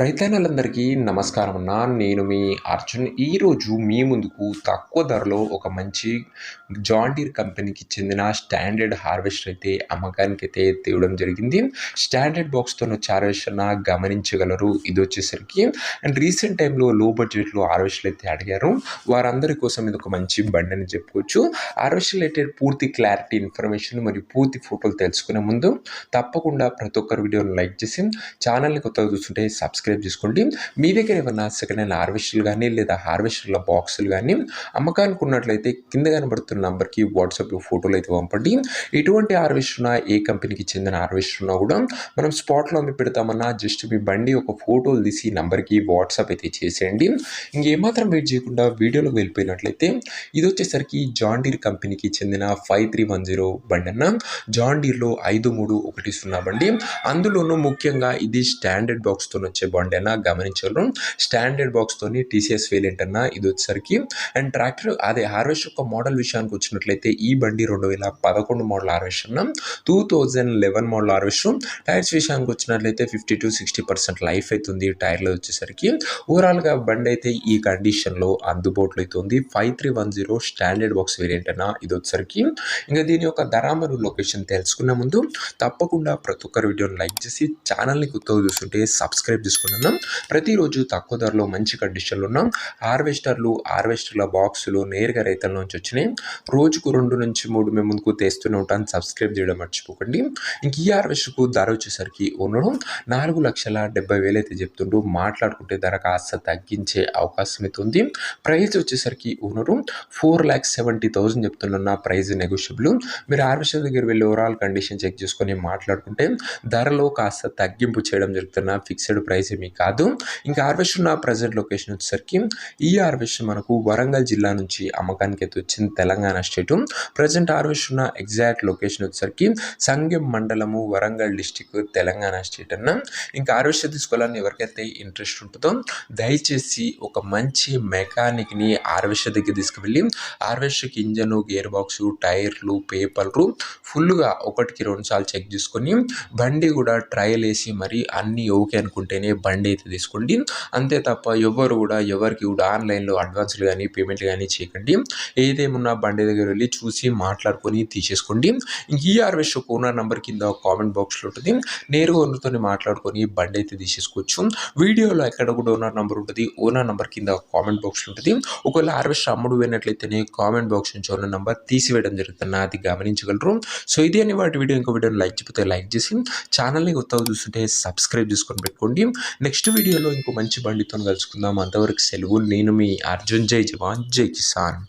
రైతన్నలందరికీ నమస్కారం అన్న. నేను మీ అర్జున్. ఈరోజు మీ ముందుకు తక్కువ ధరలో ఒక మంచి జాన్ డీర్ కంపెనీకి చెందిన స్టాండర్డ్ హార్వెస్టర్ అయితే అమ్మకానికైతే తేవడం జరిగింది. స్టాండర్డ్ బాక్స్తో వచ్చే హార్వెస్టర్ గమనించగలరు. ఇది వచ్చేసరికి అండ్ రీసెంట్ టైంలో లో బడ్జెట్లో హార్వెస్టర్లు అయితే అడిగారు. వారందరి కోసం ఇది ఒక మంచి బండి అని చెప్పుకోవచ్చు. హార్వెస్టర్ రిలేటెడ్ పూర్తి క్లారిటీ ఇన్ఫర్మేషన్ మరియు పూర్తి ఫోటోలు తెలుసుకునే ముందు తప్పకుండా ప్రతి ఒక్కరు వీడియోని లైక్ చేసి ఛానల్ని కొత్తగా చూస్తుంటే సబ్స్క్రైబ్ చేసుకోండి. మీ దగ్గర ఏమన్నా సెకండ్ హ్యాండ్ హార్వెస్టర్లు కానీ లేదా హార్వెస్టర్ల బాక్సులు కానీ అమ్మకానికి ఉన్నట్లయితే కింద కనబడుతున్న నంబర్కి వాట్సాప్లో ఫోటోలు అయితే పంపండి. ఎటువంటి హార్వెస్టర్ ఉన్నా, ఏ కంపెనీకి చెందిన హార్వెస్టర్ ఉన్నా కూడా మనం స్పాట్లో అమ్మి పెడతామన్నా జస్ట్ మీ బండి ఒక ఫోటోలు తీసి నంబర్కి వాట్సాప్ అయితే చేసేయండి. ఇంకేమాత్రం వెయిట్ చేయకుండా వీడియోలోకి వెళ్ళిపోయినట్లయితే ఇది వచ్చేసరికి జాన్ డీర్ కంపెనీకి చెందిన 5310 బండి అన్న. జాన్ డీర్లో 5310 బండి. అందులోనూ ముఖ్యంగా ఇది స్టాండర్డ్ బాక్స్తో వచ్చే బండి అన్న గమనించారు. స్టాండర్డ్ బాక్స్తోని టీసీఎస్ వేరియంట్ అన్న ఇది వచ్చేసరికి. అండ్ ట్రాక్టర్ అదే హార్వెస్టర్ యొక్క మోడల్ విషయానికి వచ్చినట్లయితే ఈ బండి 2011 మోడల్ హార్వెస్టర్ అన్న. 2011 మోడల్ హార్వెస్టర్. టైర్స్ విషయానికి వచ్చినట్లయితే 50 to 60% లైఫ్ అవుతుంది టైర్లో వచ్చేసరికి. ఓవరాల్గా బండి అయితే ఈ కండిషన్లో అందుబాటులో అయితే ఉంది. 5310 స్టాండర్డ్ బాక్స్ వేరియంట్ అన్న ఇది వచ్చేసరికి. ఇంకా దీని యొక్క ధర మరియు లొకేషన్ తెలుసుకునే ముందు తప్పకుండా ప్రతి ఒక్కరు వీడియోని లైక్ చేసి ఛానల్ని కొత్తగా చూస్తుంటే సబ్స్క్రైబ్ చేసుకున్నాం. ప్రతిరోజు తక్కువ ధరలో మంచి కండిషన్లో ఉన్నాం. హార్వెస్టర్ల బాక్సులు నేరుగా రైతుల నుంచి వచ్చినాయి. రోజుకు 2 నుంచి 3 మేము ముందుకు తెస్తూనే ఉంటాను. సబ్స్క్రైబ్ చేయడం మర్చిపోకండి. ఇంక ఈ హార్వెస్టర్కు ధర వచ్చేసరికి ఉండడం 4,70,000 అయితే చెప్తుండ్రు. మాట్లాడుకుంటే ధర కాస్త తగ్గించే అవకాశం అయితే ఉంది. ప్రైస్ వచ్చేసరికి ఉండరు 4,70,000 చెప్తున్నా. Price negotiable. మీరు హార్వెస్టర్ దగ్గర వెళ్ళి ఓవరాల్ కండిషన్ చెక్ చేసుకొని మాట్లాడుకుంటే ధరలో కాస్త తగ్గింపు చేయడం జరుగుతున్న. ఫిక్స్డ్ ప్రైస్ ఏమీ కాదు. ఇంకా హార్వెస్టర్ ఉన్న ప్రజెంట్ లొకేషన్ వచ్చేసరికి ఈ హార్వెస్టర్ మనకు వరంగల్ జిల్లా నుంచి అమ్మకానికి అయితే వచ్చింది, తెలంగాణ స్టేట్. ప్రజెంట్ హార్వెస్టర్ ఉన్న ఎగ్జాక్ట్ లొకేషన్ వచ్చేసరికి సంగెం మండలము, వరంగల్ డిస్టిక్, తెలంగాణ స్టేట్ అన్న. ఇంకా హార్వెస్టర్ తీసుకోవాలని ఎవరికైతే ఇంట్రెస్ట్ ఉంటుందో దయచేసి ఒక మంచి మెకానిక్ని హార్వెస్టర్ దగ్గర తీసుకువెళ్ళి హార్వెస్టర్కి ఇంజను, గేర్ బాక్స్, టైర్లు, పేపర్లు ఫుల్గా 1కి 2 సార్లు చెక్ చేసుకొని బండి కూడా ట్రయల్ వేసి మరి అన్నీ ఓకే అనుకుంటేనే బండి అయితే తీసుకోండి. అంతే తప్ప ఎవరికి కూడా ఆన్లైన్లో అడ్వాన్స్లు కానీ పేమెంట్లు కానీ చేయకండి. ఏదేమున్నా బండి దగ్గర వెళ్ళి చూసి మాట్లాడుకొని తీసేసుకోండి. ఈ హార్వెస్టర్ ఓనర్ నెంబర్ కింద కామెంట్ బాక్స్లో ఉంటుంది. నేరుగా ఓనర్తో మాట్లాడుకొని బండి అయితే తీసేసుకోవచ్చు. వీడియోలో ఎక్కడ కూడా ఓనర్ నెంబర్ ఉంటుంది. ఓనర్ నెంబర్ కింద కామెంట్ బాక్స్లో ఉంటుంది. ఒకవేళ హార్వెస్టర్ అమ్ముడు పోయినట్లయితేనే కామెంట్ బాక్స్ నుంచి ఓనర్ నెంబర్ తీసివేయడం జరుగుతుంది. అది గమనించగలరు. సో ఇది అని వాటి వీడియో. ఇంకో వీడియోని లైక్ చెప్తే లైక్ చేసి ఛానల్ని కొత్తగా చూస్తుంటే సబ్స్క్రైబ్ చేసుకొని పెట్టుకోండి. నెక్స్ట్ వీడియోలో ఇంకో మంచి బండితో కలుసుకుందాం. అంతవరకు సెలవు. నేను మీ అర్జున్. జై జవాన్ జై కిసాన్.